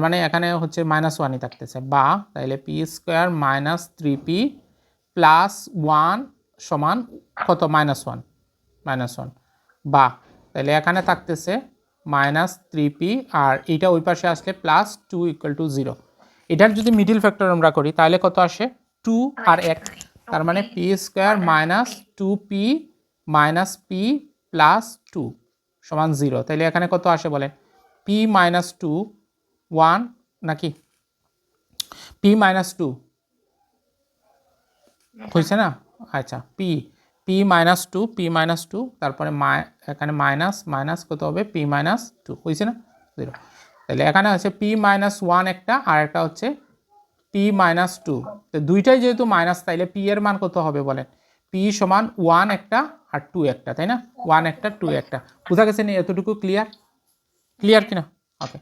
মানে এখানে হচ্ছে -1ই থাকতেছে, বা তাইলে P square minus 3p plus 1 সমান কত, -1, বা তাহলে এখানে থাকতেছে -3p আর এইটা ওই পাশে আসলে +2 = 0। এটার যদি মিডিল ফ্যাক্টর আমরা করি তাহলে কত আসে, 2 আর 1, তার মানে P square minus 2p minus P plus 2 সমান 0। তাহলে এখানে কত আসে বলেন, p মাইনাস 2 1 নাকি p মাইনাস 2 হয়েছে না? আচ্ছা, p মাইনাস 2 তারপরে এখানে মাইনাস কত হবে, p মাইনাস 2 হয়েছে না, 0। তাহলে এখানে হচ্ছে p মাইনাস 1 একটা আর একটা হচ্ছে p মাইনাস 2, তো দুইটাই যেহেতু মাইনাস তাইলে p এর মান কত হবে বলেন, p সমান 1 একটা আর 2 একটা, তাই না, 1 একটা 2 একটা। বুঝা গেছে না? এতটুকু ক্লিয়ার কিনা? ওকে।